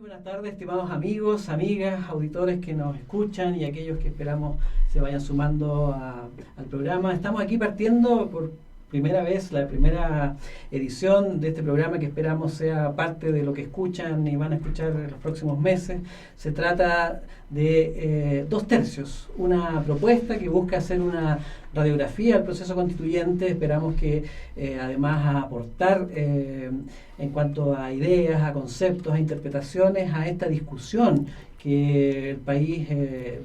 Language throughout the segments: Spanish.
buenas tardes, estimados amigos, amigas, auditores que nos escuchan y aquellos que esperamos se vayan sumando al programa. Estamos aquí partiendo por primera vez, la primera edición de este programa que esperamos sea parte de lo que escuchan y van a escuchar en los próximos meses. Se trata de 2/3, una propuesta que busca hacer una radiografía del proceso constituyente. Esperamos que además aportar en cuanto a ideas, a conceptos, a interpretaciones, a esta discusión que el país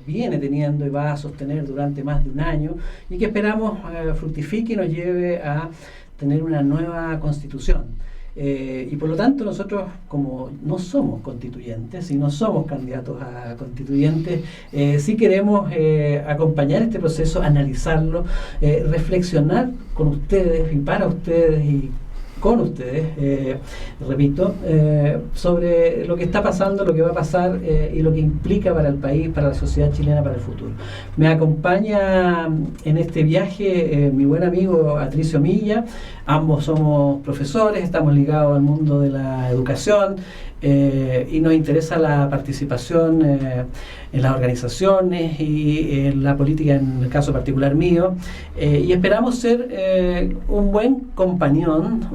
viene teniendo y va a sostener durante más de un año y que esperamos fructifique y nos lleve a tener una nueva constitución. Y por lo tanto nosotros, como no somos constituyentes y no somos candidatos a constituyentes, sí queremos acompañar este proceso, analizarlo, reflexionar con ustedes y para ustedes y con ustedes, repito, sobre lo que está pasando, lo que va a pasar y lo que implica para el país, para la sociedad chilena, para el futuro. Me acompaña en este viaje mi buen amigo Atricio Milla. Ambos somos profesores, estamos ligados al mundo de la educación y nos interesa la participación en las organizaciones y en la política, en el caso particular mío, y esperamos ser un buen compañón,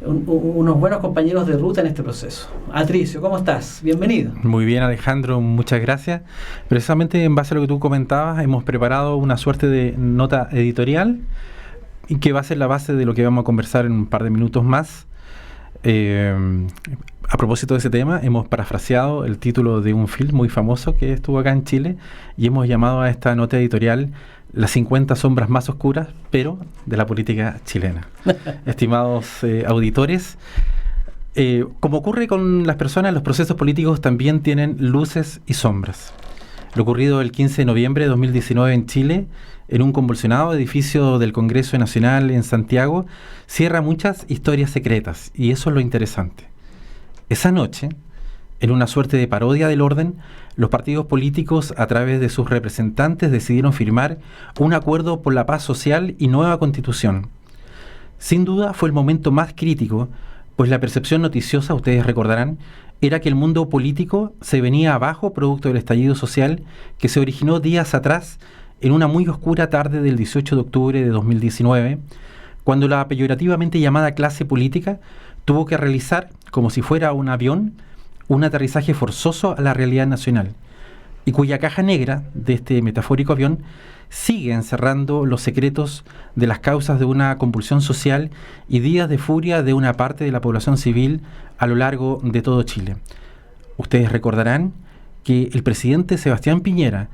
unos buenos compañeros de ruta en este proceso. Atricio, ¿cómo estás? Bienvenido. Muy bien, Alejandro, muchas gracias. Precisamente en base a lo que tú comentabas, hemos preparado una suerte de nota editorial y que va a ser la base de lo que vamos a conversar en un par de minutos más. A propósito de ese tema, hemos parafraseado el título de un film muy famoso que estuvo acá en Chile y hemos llamado a esta nota editorial Las 50 sombras más oscuras, pero de la política chilena. Estimados auditores, como ocurre con las personas, los procesos políticos también tienen luces y sombras. Lo ocurrido el 15 de noviembre de 2019 en Chile, en un convulsionado edificio del Congreso Nacional en Santiago, cierra muchas historias secretas, y eso es lo interesante. Esa noche, en una suerte de parodia del orden, los partidos políticos, a través de sus representantes, decidieron firmar un acuerdo por la paz social y nueva constitución. Sin duda fue el momento más crítico, pues la percepción noticiosa, ustedes recordarán, era que el mundo político se venía abajo producto del estallido social que se originó días atrás en una muy oscura tarde del 18 de octubre de 2019, cuando la peyorativamente llamada clase política tuvo que realizar, como si fuera un avión, un aterrizaje forzoso a la realidad nacional, y cuya caja negra de este metafórico avión sigue encerrando los secretos de las causas de una convulsión social y días de furia de una parte de la población civil a lo largo de todo Chile. Ustedes recordarán que el presidente Sebastián Piñera,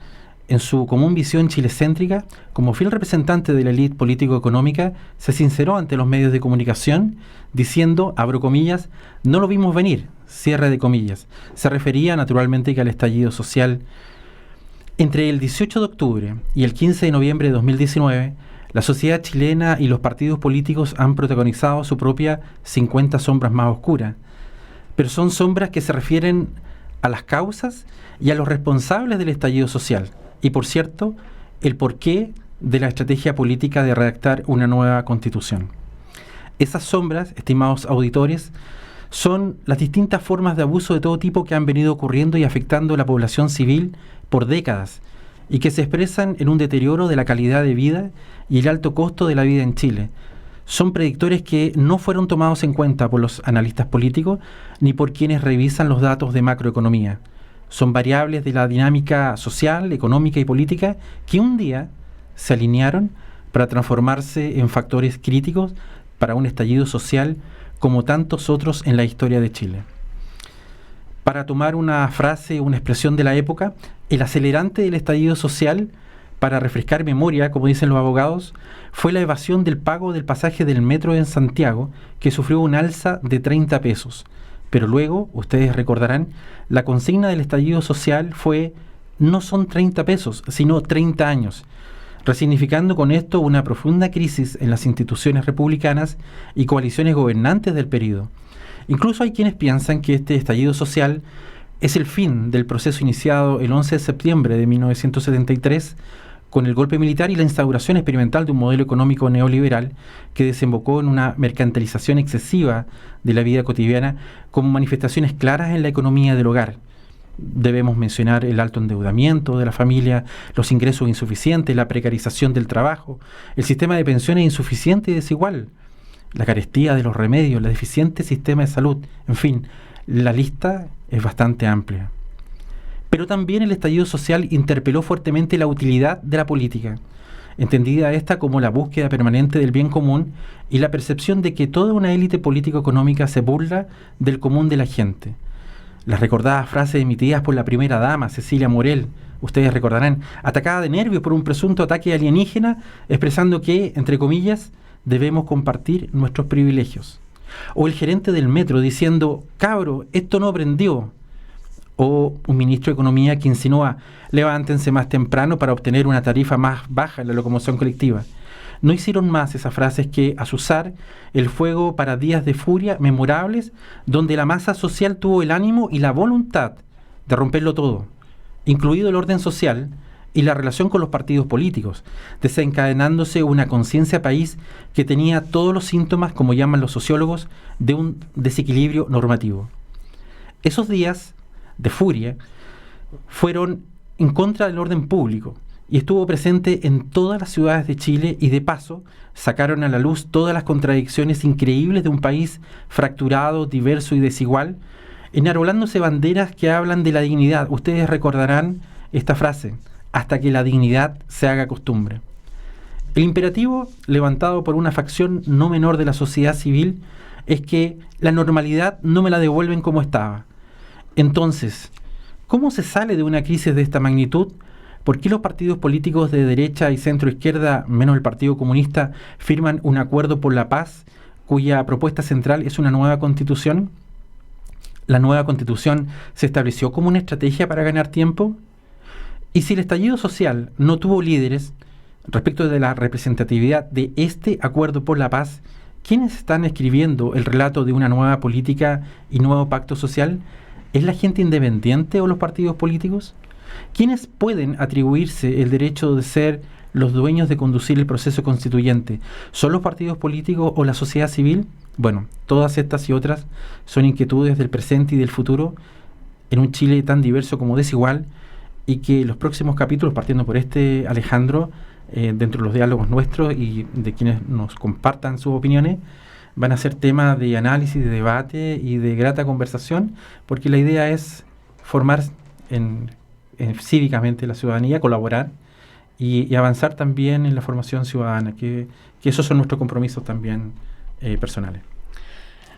en su común visión chilecéntrica, como fiel representante de la élite político-económica, se sinceró ante los medios de comunicación diciendo, abro comillas, no lo vimos venir, cierre de comillas. Se refería naturalmente que al estallido social. Entre el 18 de octubre y el 15 de noviembre de 2019, la sociedad chilena y los partidos políticos han protagonizado su propia 50 sombras más oscuras. Pero son sombras que se refieren a las causas y a los responsables del estallido social. Y por cierto, el porqué de la estrategia política de redactar una nueva constitución. Esas sombras, estimados auditores, son las distintas formas de abuso de todo tipo que han venido ocurriendo y afectando a la población civil por décadas y que se expresan en un deterioro de la calidad de vida y el alto costo de la vida en Chile. Son predictores que no fueron tomados en cuenta por los analistas políticos ni por quienes revisan los datos de macroeconomía. Son variables de la dinámica social, económica y política que un día se alinearon para transformarse en factores críticos para un estallido social como tantos otros en la historia de Chile. Para tomar una frase, una expresión de la época, el acelerante del estallido social, para refrescar memoria, como dicen los abogados, fue la evasión del pago del pasaje del metro en Santiago, que sufrió un alza de 30 pesos. Pero luego, ustedes recordarán, la consigna del estallido social fue no son 30 pesos, sino 30 años, resignificando con esto una profunda crisis en las instituciones republicanas y coaliciones gobernantes del período. Incluso hay quienes piensan que este estallido social es el fin del proceso iniciado el 11 de septiembre de 1973, con el golpe militar y la instauración experimental de un modelo económico neoliberal que desembocó en una mercantilización excesiva de la vida cotidiana, con manifestaciones claras en la economía del hogar. Debemos mencionar el alto endeudamiento de la familia, los ingresos insuficientes, la precarización del trabajo, el sistema de pensiones insuficiente y desigual, la carestía de los remedios, el deficiente sistema de salud, en fin, la lista es bastante amplia. Pero también el estallido social interpeló fuertemente la utilidad de la política, entendida esta como la búsqueda permanente del bien común y la percepción de que toda una élite político-económica se burla del común de la gente. Las recordadas frases emitidas por la primera dama, Cecilia Morel, ustedes recordarán, atacada de nervios por un presunto ataque alienígena, expresando que, entre comillas, debemos compartir nuestros privilegios. O el gerente del metro diciendo, cabro, esto no prendió. O un ministro de Economía que insinúa, levántense más temprano para obtener una tarifa más baja en la locomoción colectiva. No hicieron más esas frases que azuzar el fuego para días de furia memorables, donde la masa social tuvo el ánimo y la voluntad de romperlo todo, incluido el orden social y la relación con los partidos políticos, desencadenándose una conciencia país que tenía todos los síntomas, como llaman los sociólogos, de un desequilibrio normativo. Esos días de furia fueron en contra del orden público y estuvo presente en todas las ciudades de Chile, y de paso sacaron a la luz todas las contradicciones increíbles de un país fracturado, diverso y desigual, enarbolándose banderas que hablan de la dignidad. Ustedes recordarán esta frase, hasta que la dignidad se haga costumbre. El imperativo levantado por una facción no menor de la sociedad civil es que la normalidad no me la devuelven como estaba. Entonces, ¿cómo se sale de una crisis de esta magnitud? ¿Por qué los partidos políticos de derecha y centro-izquierda, menos el Partido Comunista, firman un acuerdo por la paz, cuya propuesta central es una nueva constitución? ¿La nueva constitución se estableció como una estrategia para ganar tiempo? Y si el estallido social no tuvo líderes respecto de la representatividad de este acuerdo por la paz, ¿quiénes están escribiendo el relato de una nueva política y nuevo pacto social? ¿Es la gente independiente o los partidos políticos? ¿Quiénes pueden atribuirse el derecho de ser los dueños de conducir el proceso constituyente? ¿Son los partidos políticos o la sociedad civil? Bueno, todas estas y otras son inquietudes del presente y del futuro en un Chile tan diverso como desigual, y que los próximos capítulos, partiendo por este, Alejandro, dentro de los diálogos nuestros y de quienes nos compartan sus opiniones, van a ser temas de análisis, de debate y de grata conversación, porque la idea es formar cívicamente la ciudadanía, colaborar y avanzar también en la formación ciudadana, que esos son nuestros compromisos también personales.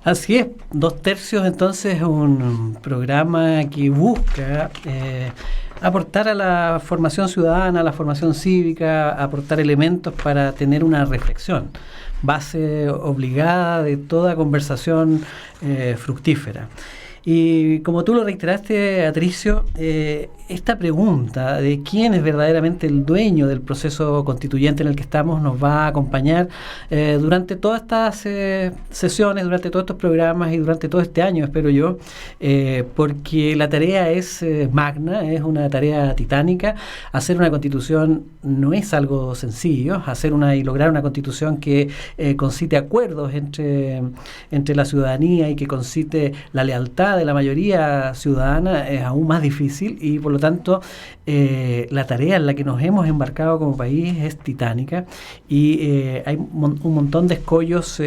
Así es, 2/3 entonces un programa que busca aportar a la formación ciudadana, a la formación cívica, aportar elementos para tener una reflexión, base obligada de toda conversación fructífera. Y como tú lo reiteraste, Atricio, esta pregunta de quién es verdaderamente el dueño del proceso constituyente en el que estamos nos va a acompañar durante todas estas sesiones, durante todos estos programas y durante todo este año, espero yo, porque la tarea es magna, es una tarea titánica. Hacer una constitución no es algo sencillo, y lograr una constitución que concite acuerdos entre la ciudadanía y que concite la lealtad de la mayoría ciudadana es aún más difícil, y por lo tanto la tarea en la que nos hemos embarcado como país es titánica, y hay un montón de escollos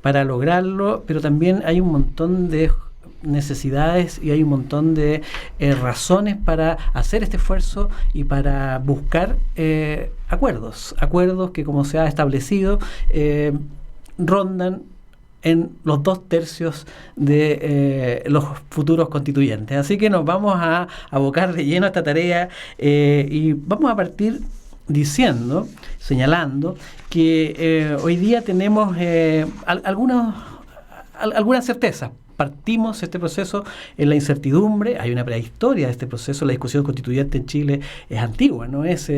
para lograrlo, pero también hay un montón de necesidades y hay un montón de razones para hacer este esfuerzo y para buscar acuerdos que, como se ha establecido, rondan en los 2/3 de los futuros constituyentes. Así que nos vamos a abocar de lleno a esta tarea y vamos a partir señalando que hoy día tenemos algunas certezas. Partimos este proceso en la incertidumbre, hay una prehistoria de este proceso, la discusión constituyente en Chile es antigua, no es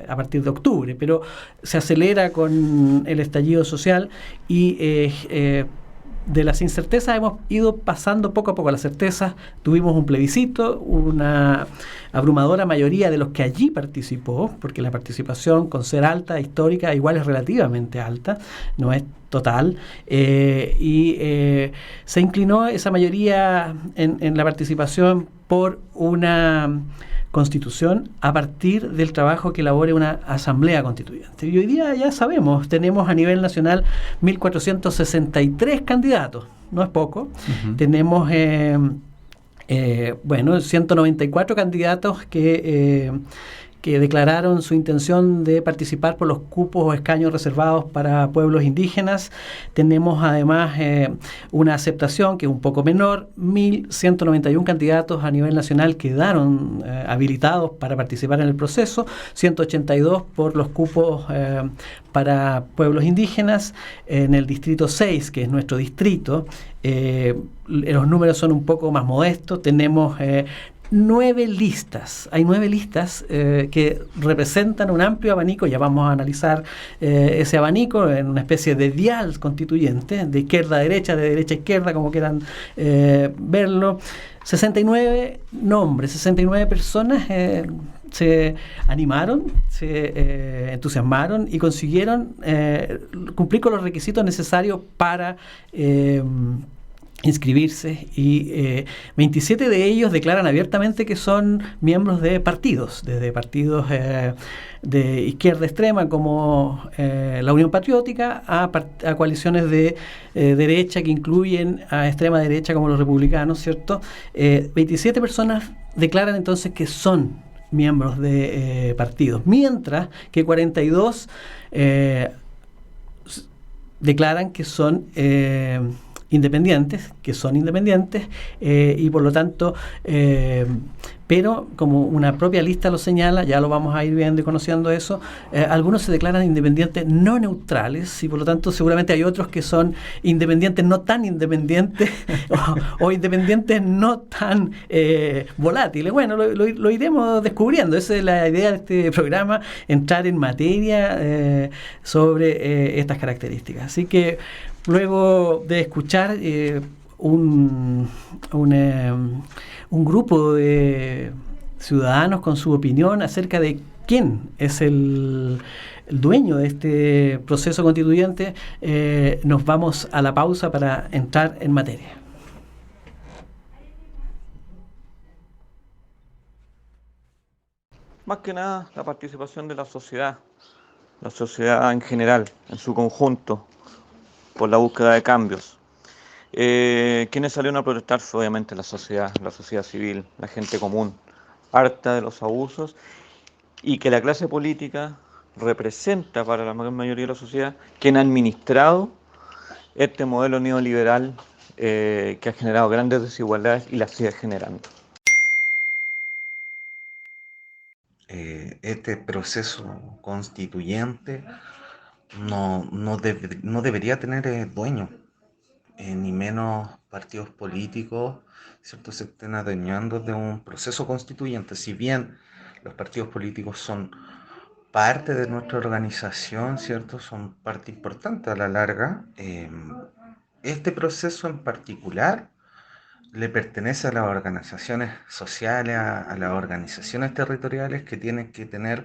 a partir de octubre, pero se acelera con el estallido social y de las incertezas hemos ido pasando poco a poco a las certezas. Tuvimos un plebiscito, una abrumadora mayoría de los que allí participó, porque la participación, con ser alta, histórica, igual es relativamente alta, no es total, se inclinó esa mayoría en la participación por una constitución a partir del trabajo que elabore una asamblea constituyente. Y hoy día ya sabemos, tenemos a nivel nacional 1.463 candidatos, no es poco. Tenemos 194 candidatos que declararon su intención de participar por los cupos o escaños reservados para pueblos indígenas. Tenemos además una aceptación que es un poco menor, 1.191 candidatos a nivel nacional quedaron habilitados para participar en el proceso, 182 por los cupos para pueblos indígenas. En el distrito 6, que es nuestro distrito, los números son un poco más modestos, tenemos 9 listas. Hay 9 listas que representan un amplio abanico. Ya vamos a analizar ese abanico en una especie de dial constituyente, de izquierda a derecha, de derecha a izquierda, como quieran verlo. 69 nombres, 69 personas se animaron, se entusiasmaron y consiguieron cumplir con los requisitos necesarios para inscribirse, y 27 de ellos declaran abiertamente que son miembros de partidos, desde partidos de izquierda extrema como la Unión Patriótica a coaliciones de derecha que incluyen a extrema derecha como los republicanos, ¿cierto? 27 personas declaran entonces que son miembros de partidos, mientras que 42 declaran que son independientes, y por lo tanto, pero como una propia lista lo señala, ya lo vamos a ir viendo y conociendo eso, algunos se declaran independientes no neutrales, y por lo tanto seguramente hay otros que son independientes no tan independientes o independientes no tan volátiles. Bueno, lo iremos descubriendo. Esa es la idea de este programa, entrar en materia sobre estas características. Así que luego de escuchar un grupo de ciudadanos con su opinión acerca de quién es el dueño de este proceso constituyente, nos vamos a la pausa para entrar en materia. Más que nada, la participación de la sociedad en general, en su conjunto, por la búsqueda de cambios. Quienes salieron a protestar fue obviamente la sociedad civil, la gente común, harta de los abusos, y que la clase política representa para la gran mayoría de la sociedad quien ha administrado este modelo neoliberal que ha generado grandes desigualdades y las sigue generando. Este proceso constituyente no debería tener dueño, ni menos partidos políticos, ¿cierto?, se estén adueñando de un proceso constituyente. Si bien los partidos políticos son parte de nuestra organización, ¿cierto?, son parte importante a la larga, este proceso en particular le pertenece a las organizaciones sociales, a las organizaciones territoriales, que tienen que tener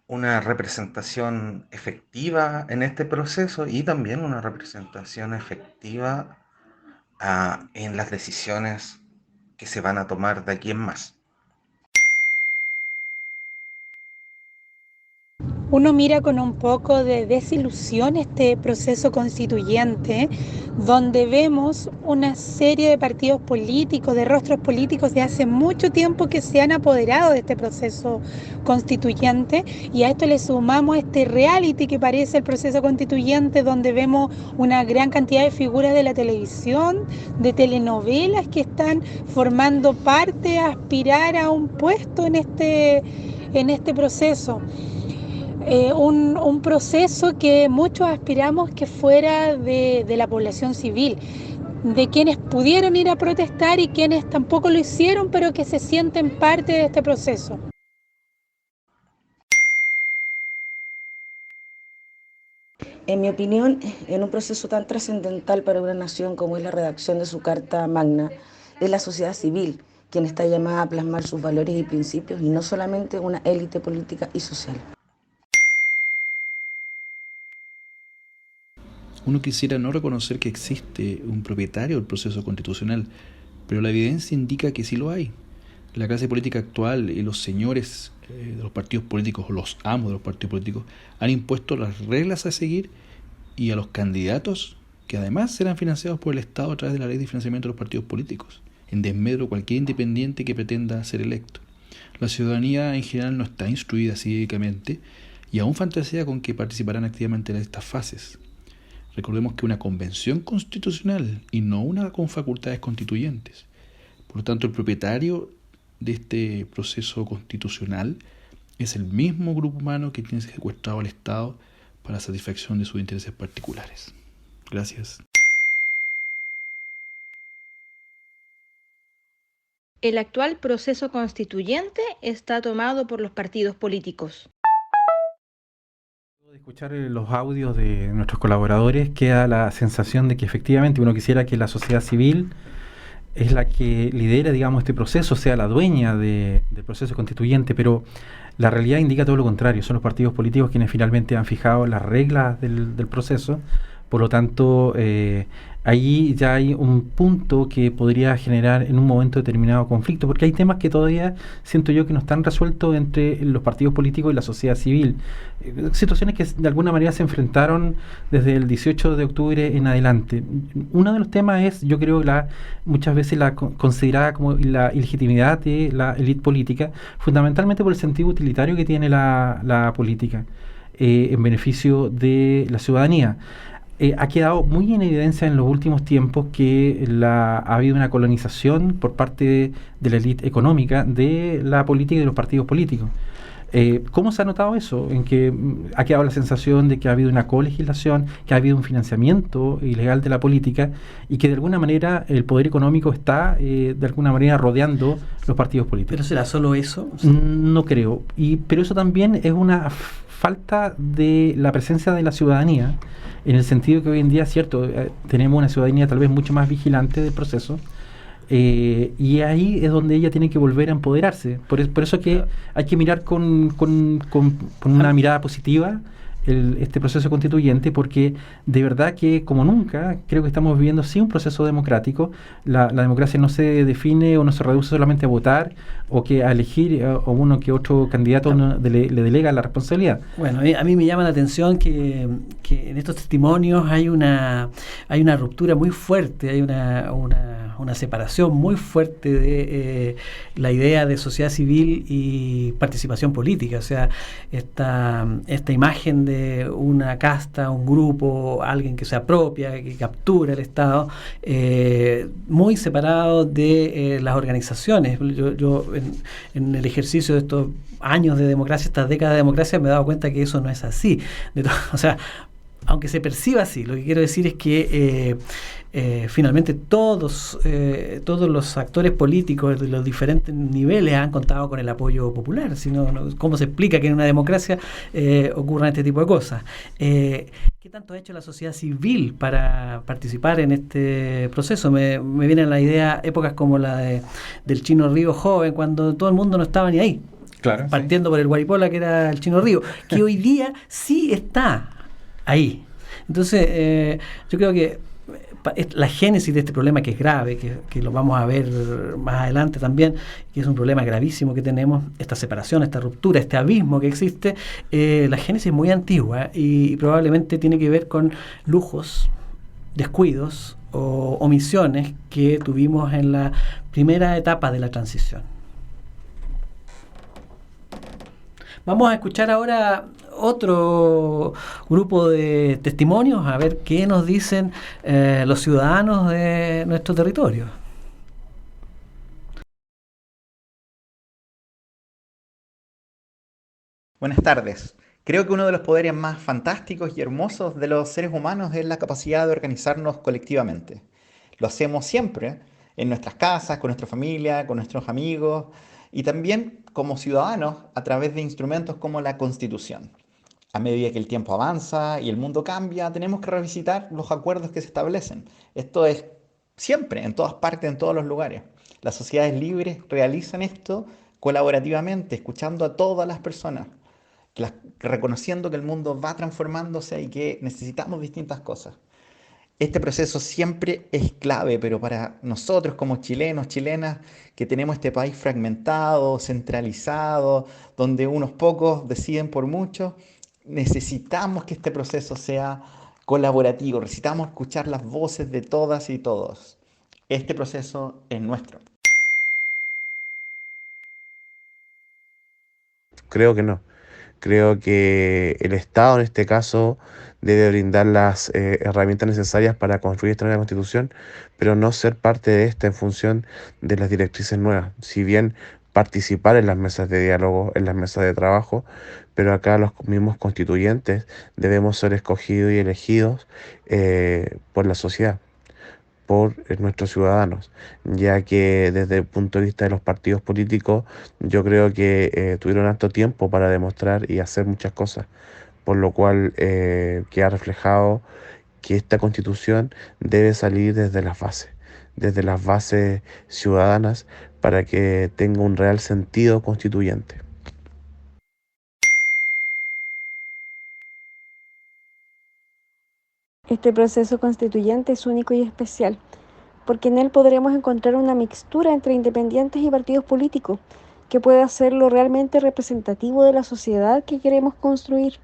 una representación efectiva en este proceso y también una representación efectiva en las decisiones que se van a tomar de aquí en más. Uno mira con un poco de desilusión este proceso constituyente, donde vemos una serie de partidos políticos, de rostros políticos de hace mucho tiempo que se han apoderado de este proceso constituyente, y a esto le sumamos este reality que parece el proceso constituyente, donde vemos una gran cantidad de figuras de la televisión, de telenovelas que están formando parte a aspirar a un puesto en este proceso. Un proceso que muchos aspiramos que fuera de la población civil, de quienes pudieron ir a protestar y quienes tampoco lo hicieron, pero que se sienten parte de este proceso. En mi opinión, en un proceso tan trascendental para una nación como es la redacción de su Carta Magna, es la sociedad civil quien está llamada a plasmar sus valores y principios y no solamente una élite política y social. Uno quisiera no reconocer que existe un propietario del proceso constitucional, pero la evidencia indica que sí lo hay. La clase política actual y los señores de los partidos políticos o los amos de los partidos políticos han impuesto las reglas a seguir y a los candidatos que además serán financiados por el Estado a través de la ley de financiamiento de los partidos políticos, en desmedro de cualquier independiente que pretenda ser electo. La ciudadanía en general no está instruida cívicamente y aún fantasea con que participarán activamente en estas fases. Recordemos que una convención constitucional y no una con facultades constituyentes. Por lo tanto, el propietario de este proceso constitucional es el mismo grupo humano que tiene secuestrado al Estado para satisfacción de sus intereses particulares. Gracias. El actual proceso constituyente está tomado por los partidos políticos. De escuchar los audios de nuestros colaboradores, queda la sensación de que efectivamente uno quisiera que la sociedad civil es la que lidera, digamos, este proceso, sea la dueña del proceso constituyente, pero la realidad indica todo lo contrario. Son los partidos políticos quienes finalmente han fijado las reglas del proceso. Por lo tanto, ahí ya hay un punto que podría generar en un momento determinado conflicto, porque hay temas que todavía siento yo que no están resueltos entre los partidos políticos y la sociedad civil. Situaciones que de alguna manera se enfrentaron desde el 18 de octubre en adelante. Uno de los temas es, yo creo, muchas veces considerada como la ilegitimidad de la élite política, fundamentalmente por el sentido utilitario que tiene la política en beneficio de la ciudadanía. Ha quedado muy en evidencia en los últimos tiempos que ha habido una colonización por parte de la élite económica de la política y de los partidos políticos. ¿Cómo se ha notado eso? En que ha quedado la sensación de que ha habido una colegislación, que ha habido un financiamiento ilegal de la política y que de alguna manera el poder económico está de alguna manera rodeando los partidos políticos. ¿Pero será solo eso? No creo. Pero eso también es una falta de la presencia de la ciudadanía, en el sentido que hoy en día, cierto, tenemos una ciudadanía tal vez mucho más vigilante del proceso, y ahí es donde ella tiene que volver a empoderarse. Por eso que hay que mirar con una mirada positiva este proceso constituyente, porque de verdad que como nunca creo que estamos viviendo sí un proceso democrático. La democracia no se define o no se reduce solamente a votar o que a elegir o uno que otro candidato le delega la responsabilidad. Bueno, a mí me llama la atención que en estos testimonios hay una ruptura muy fuerte, hay una separación muy fuerte de la idea de sociedad civil y participación política. O sea, esta imagen de una casta, un grupo, alguien que se apropia, que captura el Estado, muy separado de las organizaciones. Yo en el ejercicio de estos años de democracia, estas décadas de democracia, me he dado cuenta que eso no es así. O sea, aunque se perciba así, lo que quiero decir es que finalmente todos los actores políticos de los diferentes niveles han contado con el apoyo popular. Si no, ¿cómo se explica que en una democracia ocurran este tipo de cosas? ¿Qué tanto ha hecho la sociedad civil para participar en este proceso? Me viene a la idea épocas como la del Chino Río joven, cuando todo el mundo no estaba ni ahí. Claro, partiendo por el Guaripola, que era el Chino Río, que hoy día sí está ahí. Entonces, yo creo que la génesis de este problema, que es grave, que lo vamos a ver más adelante también, que es un problema gravísimo que tenemos, esta separación, esta ruptura, este abismo que existe, la génesis es muy antigua y probablemente tiene que ver con lujos, descuidos o omisiones que tuvimos en la primera etapa de la transición. Vamos a escuchar ahora otro grupo de testimonios, a ver qué nos dicen los ciudadanos de nuestro territorio. Buenas tardes. Creo que uno de los poderes más fantásticos y hermosos de los seres humanos es la capacidad de organizarnos colectivamente. Lo hacemos siempre, en nuestras casas, con nuestra familia, con nuestros amigos y también como ciudadanos a través de instrumentos como la Constitución. A medida que el tiempo avanza y el mundo cambia, tenemos que revisitar los acuerdos que se establecen. Esto es siempre, en todas partes, en todos los lugares. Las sociedades libres realizan esto colaborativamente, escuchando a todas las personas, reconociendo que el mundo va transformándose y que necesitamos distintas cosas. Este proceso siempre es clave, pero para nosotros como chilenos, chilenas, que tenemos este país fragmentado, centralizado, donde unos pocos deciden por muchos, necesitamos que este proceso sea colaborativo, necesitamos escuchar las voces de todas y todos. Este proceso es nuestro. Creo que no. Creo que el Estado en este caso debe brindar las herramientas necesarias para construir esta nueva constitución, pero no ser parte de esta en función de las directrices nuevas. Si bien participar en las mesas de diálogo, en las mesas de trabajo, pero acá los mismos constituyentes debemos ser escogidos y elegidos por la sociedad, por nuestros ciudadanos, ya que desde el punto de vista de los partidos políticos yo creo que tuvieron harto tiempo para demostrar y hacer muchas cosas, por lo cual queda reflejado que esta constitución debe salir desde las bases ciudadanas, para que tenga un real sentido constituyente. Este proceso constituyente es único y especial, porque en él podremos encontrar una mixtura entre independientes y partidos políticos, que pueda hacerlo realmente representativo de la sociedad que queremos construir.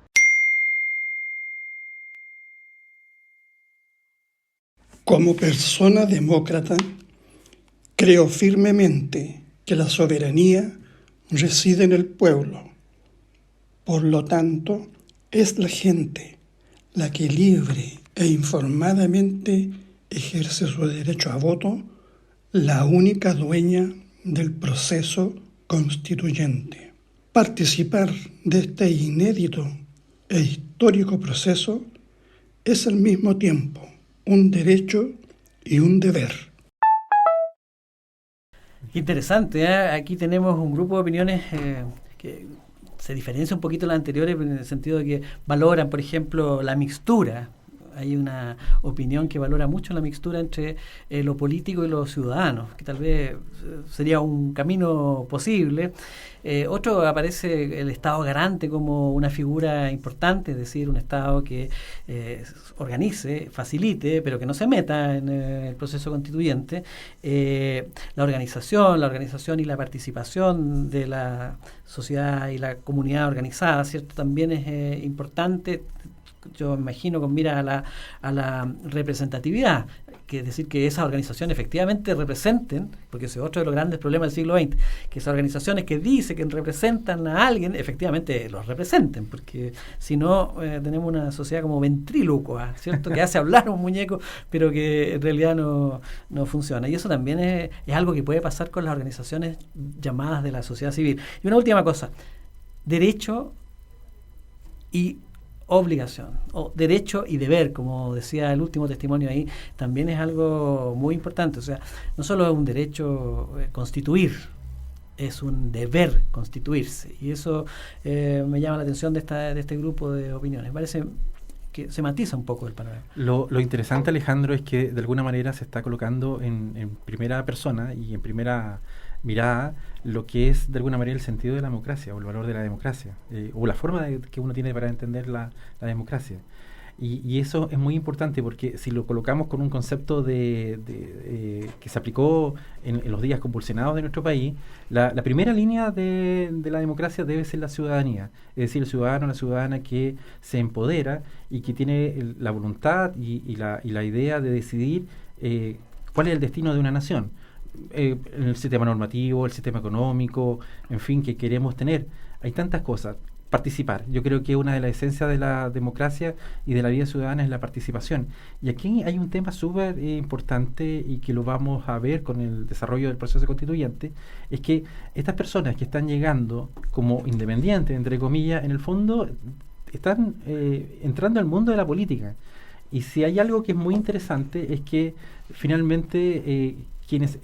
Como persona demócrata, creo firmemente que la soberanía reside en el pueblo. Por lo tanto, es la gente la que libre e informadamente ejerce su derecho a voto, la única dueña del proceso constituyente. Participar de este inédito e histórico proceso es al mismo tiempo un derecho y un deber. Interesante, ¿eh? Aquí tenemos un grupo de opiniones que se diferencia un poquito de las anteriores, en el sentido de que valoran, por ejemplo, la mixtura. Hay una opinión que valora mucho la mixtura entre lo político y lo ciudadano, que tal vez sería un camino posible. Otro, aparece el Estado garante como una figura importante, es decir, un Estado que organice, facilite, pero que no se meta en el proceso constituyente. La organización y la participación de la sociedad y la comunidad organizada, ¿cierto? También es importante. Yo me imagino con mira a la representatividad, que es decir, que esas organizaciones efectivamente representen, porque ese es otro de los grandes problemas del siglo XX, que esas organizaciones que dicen que representan a alguien, efectivamente los representen, porque si no tenemos una sociedad como ventrílocua, ¿cierto? Que hace hablar a un muñeco, pero que en realidad no funciona. Y eso también es algo que puede pasar con las organizaciones llamadas de la sociedad civil. Y una última cosa, derecho y obligación, o derecho y deber, como decía el último testimonio ahí, también es algo muy importante. O sea, no solo es un derecho constituir, es un deber constituirse, y eso me llama la atención de este grupo de opiniones. Parece que se matiza un poco el panorama. Lo interesante, Alejandro, es que de alguna manera se está colocando en primera persona y en primera mirada lo que es de alguna manera el sentido de la democracia, o el valor de la democracia, o la forma que uno tiene para entender la democracia. Y eso es muy importante, porque si lo colocamos con un concepto que se aplicó en los días convulsionados de nuestro país, la primera línea de la democracia debe ser la ciudadanía, es decir, el ciudadano o la ciudadana que se empodera y que tiene la voluntad y la idea de decidir cuál es el destino de una nación. El sistema normativo, el sistema económico, en fin, que queremos tener. Hay tantas cosas. Participar. Yo creo que una de las esencias de la democracia y de la vida ciudadana es la participación. Y aquí hay un tema súper importante, y que lo vamos a ver con el desarrollo del proceso constituyente, es que estas personas que están llegando como independientes, entre comillas, en el fondo están entrando al mundo de la política. Y si hay algo que es muy interesante, es que finalmente quienes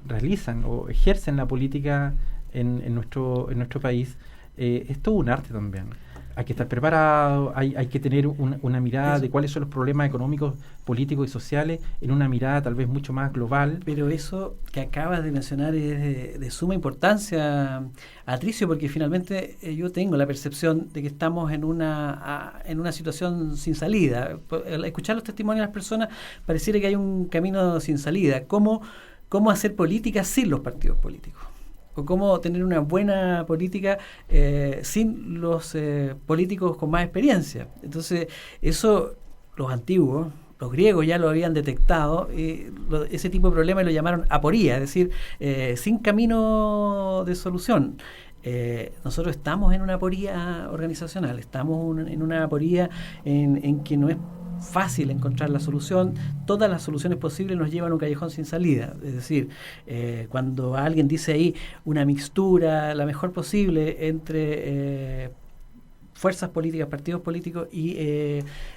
realizan o ejercen la política en nuestro país es todo un arte también. Hay que estar preparado, hay que tener una mirada de cuáles son los problemas económicos, políticos y sociales en una mirada tal vez mucho más global. Pero eso que acabas de mencionar es de suma importancia, Atricio, porque finalmente yo tengo la percepción de que estamos en una situación sin salida. Al escuchar los testimonios de las personas, pareciera que hay un camino sin salida. ¿Cómo hacer política sin los partidos políticos? O cómo tener una buena política sin los políticos con más experiencia. Entonces, eso los antiguos, los griegos ya lo habían detectado, ese tipo de problema lo llamaron aporía, es decir, sin camino de solución. Nosotros estamos en una aporía organizacional, estamos en una aporía en que no es fácil encontrar la solución. Todas las soluciones posibles nos llevan a un callejón sin salida. Es decir, cuando alguien dice ahí una mixtura, la mejor posible entre fuerzas políticas, partidos políticos y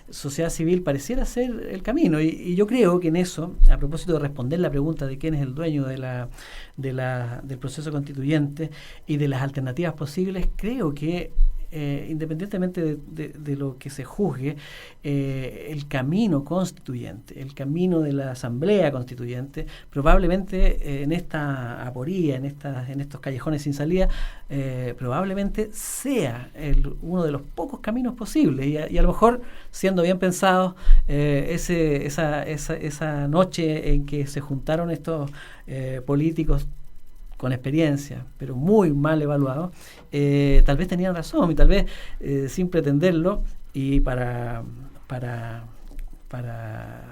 sociedad civil, pareciera ser el camino. Y yo creo que en eso, a propósito de responder la pregunta de quién es el dueño del proceso constituyente y de las alternativas posibles, creo que independientemente de lo que se juzgue, el camino constituyente, el camino de la asamblea constituyente, probablemente en esta aporía, en estos callejones sin salida, probablemente sea uno de los pocos caminos posibles y a lo mejor, siendo bien pensados, esa noche en que se juntaron estos políticos con experiencia, pero muy mal evaluados, tal vez tenían razón y tal vez sin pretenderlo y para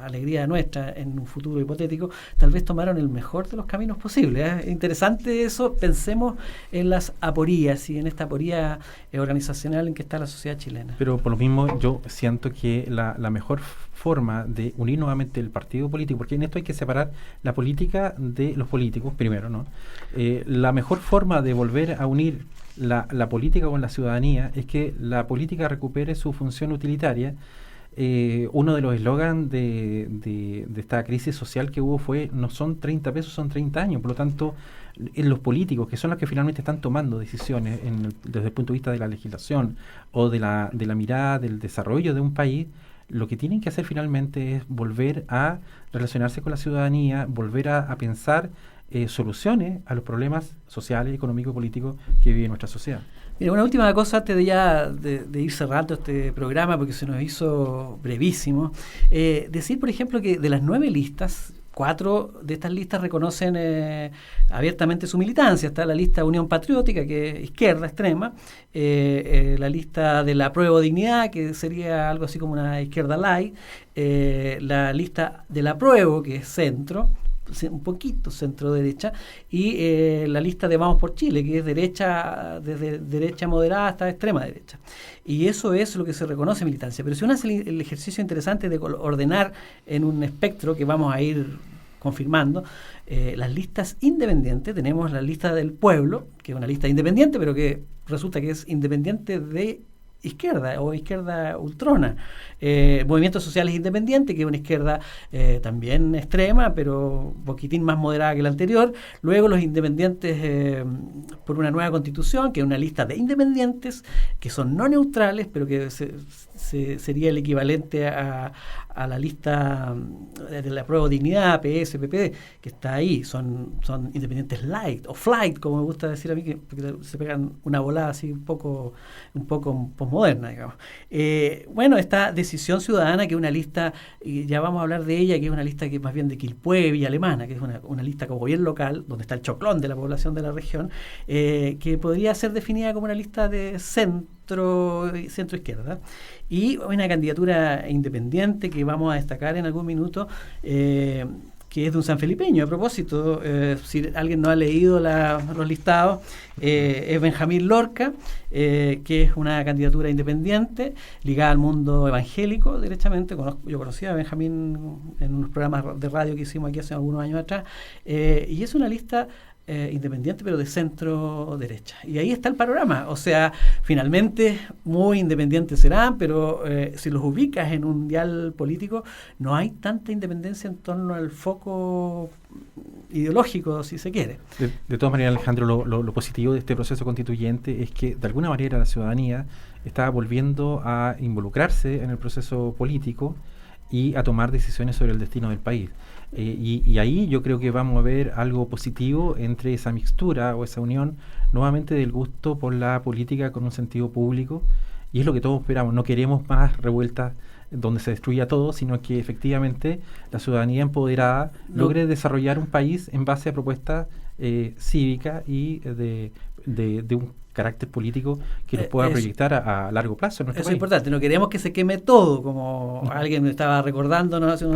alegría nuestra en un futuro hipotético, tal vez tomaron el mejor de los caminos posibles. Interesante eso, pensemos en las aporías y en esta aporía organizacional en que está la sociedad chilena. Pero por lo mismo yo siento que la mejor forma de unir nuevamente el partido político, porque en esto hay que separar la política de los políticos primero, ¿no? La mejor forma de volver a unir la política con la ciudadanía es que la política recupere su función utilitaria. Uno de los eslogans de esta crisis social que hubo fue: no son 30 pesos, son 30 años. Por lo tanto, en los políticos, que son los que finalmente están tomando decisiones desde el punto de vista de la legislación o de la mirada del desarrollo de un país, lo que tienen que hacer finalmente es volver a relacionarse con la ciudadanía, volver a pensar soluciones a los problemas sociales, económicos y políticos que vive nuestra sociedad. Mira, una última cosa antes de ir cerrando este programa, porque se nos hizo brevísimo. Decir, por ejemplo, que de las 9 listas, 4 de estas listas reconocen abiertamente su militancia. Está la lista Unión Patriótica, que es izquierda extrema, la lista de la Apruebo Dignidad, que sería algo así como una izquierda light, la lista del Apruebo, que es centro, un poquito centro-derecha, y la lista de Vamos por Chile, que es derecha, desde derecha moderada hasta extrema derecha. Y eso es lo que se reconoce militancia. Pero si uno hace el ejercicio interesante de ordenar en un espectro que vamos a ir confirmando, las listas independientes, tenemos la lista del pueblo, que es una lista independiente, pero que resulta que es independiente de izquierda o izquierda ultrona. Movimientos Sociales Independientes, que es una izquierda también extrema, pero un poquitín más moderada que la anterior. Luego los Independientes por una nueva constitución, que es una lista de independientes que son no neutrales, pero que sería el equivalente a la lista de la Apruebo Dignidad, PS, PPD, que está ahí. Son independientes light o flight, como me gusta decir a mí, porque se pegan una volada así un poco posmoderna, digamos. Bueno, está Decisión Ciudadana, que es una lista, y ya vamos a hablar de ella, que es una lista que es más bien de Quilpué, Villa Alemana, que es una lista como bien local, donde está el choclón de la población de la región, que podría ser definida como una lista de centro-izquierda. Y una candidatura independiente que vamos a destacar en algún minuto, que es de un sanfelipeño. A propósito, si alguien no ha leído los listados, es Benjamín Lorca, que es una candidatura independiente ligada al mundo evangélico, derechamente. Yo conocía a Benjamín en unos programas de radio que hicimos aquí hace algunos años atrás, y es una lista independiente, pero de centro derecha. Y ahí está el panorama. O sea, finalmente muy independientes serán, pero si los ubicas en un dial político, no hay tanta independencia en torno al foco ideológico, si se quiere. De todas maneras, Alejandro, lo positivo de este proceso constituyente es que de alguna manera la ciudadanía está volviendo a involucrarse en el proceso político y a tomar decisiones sobre el destino del país. Y ahí yo creo que vamos a ver algo positivo entre esa mixtura o esa unión nuevamente del gusto por la política con un sentido público, y es lo que todos esperamos. No queremos más revueltas donde se destruya todo, sino que efectivamente la ciudadanía empoderada logre desarrollar un país en base a propuestas cívicas y de un carácter político que nos pueda proyectar a largo plazo en nuestro país. Es importante, no queremos que se queme todo, como alguien me estaba recordándonos hace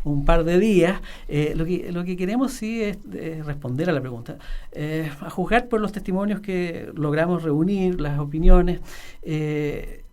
un par de días. Lo que queremos sí es responder a la pregunta. A juzgar por los testimonios que logramos reunir, las opiniones,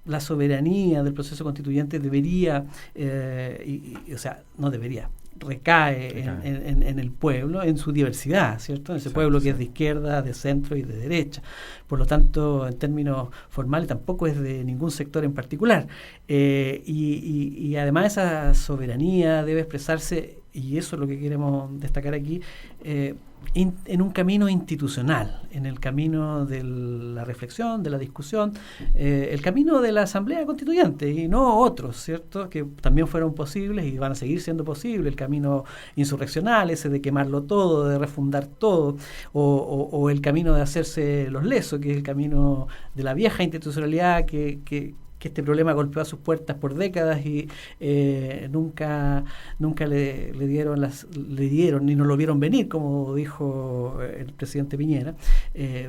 la soberanía del proceso constituyente debería, o sea, no debería, recae en el pueblo, en su diversidad, ¿cierto? En ese pueblo que es de izquierda, de centro y de derecha. Por lo tanto, en términos formales, tampoco es de ningún sector en particular. Y además esa soberanía debe expresarse, y eso es lo que queremos destacar aquí, en un camino institucional, en el camino de la reflexión, de la discusión, el camino de la Asamblea Constituyente y no otros, ¿cierto?, que también fueron posibles y van a seguir siendo posibles, el camino insurreccional, ese de quemarlo todo, de refundar todo, o el camino de hacerse los lesos, que es el camino de la vieja institucionalidad que este problema golpeó a sus puertas por décadas y nunca le dieron ni no lo vieron venir, como dijo el presidente Piñera.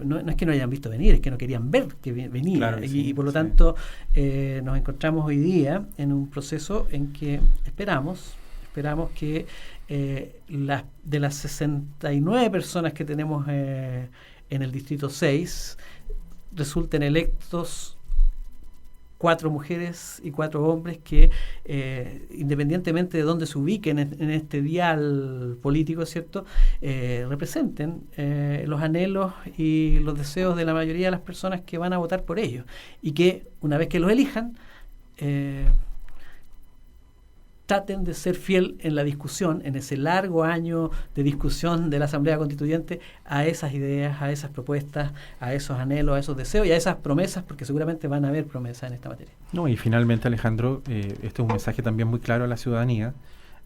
No es que no hayan visto venir, es que no querían ver que venía. Claro, y por lo tanto nos encontramos hoy día en un proceso en que esperamos que de las 69 personas que tenemos en el Distrito 6 resulten electos 4 mujeres y 4 hombres que, independientemente de dónde se ubiquen en este dial político, ¿cierto?, representen los anhelos y los deseos de la mayoría de las personas que van a votar por ellos, y que una vez que los elijan, traten de ser fiel en la discusión, en ese largo año de discusión de la Asamblea Constituyente, a esas ideas, a esas propuestas, a esos anhelos, a esos deseos y a esas promesas, porque seguramente van a haber promesas en esta materia. No, y finalmente, Alejandro, este es un mensaje también muy claro a la ciudadanía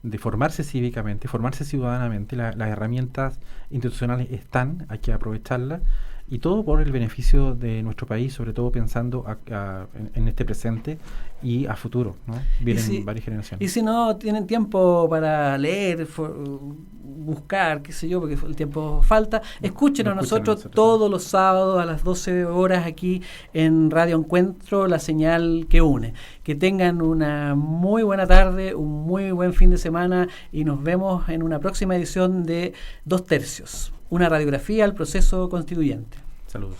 de formarse cívicamente, formarse ciudadanamente. Las herramientas institucionales están, hay que aprovecharlas, y todo por el beneficio de nuestro país, sobre todo pensando en este presente y a futuro, ¿no? Vienen varias generaciones. Y si no tienen tiempo para leer, buscar, qué sé yo, porque el tiempo falta, escúchenos a nosotros todos los sábados a las 12 horas aquí en Radio Encuentro, la señal que une. Que tengan una muy buena tarde, un muy buen fin de semana, y nos vemos en una próxima edición de 2 tercios, una radiografía al proceso constituyente. Saludos.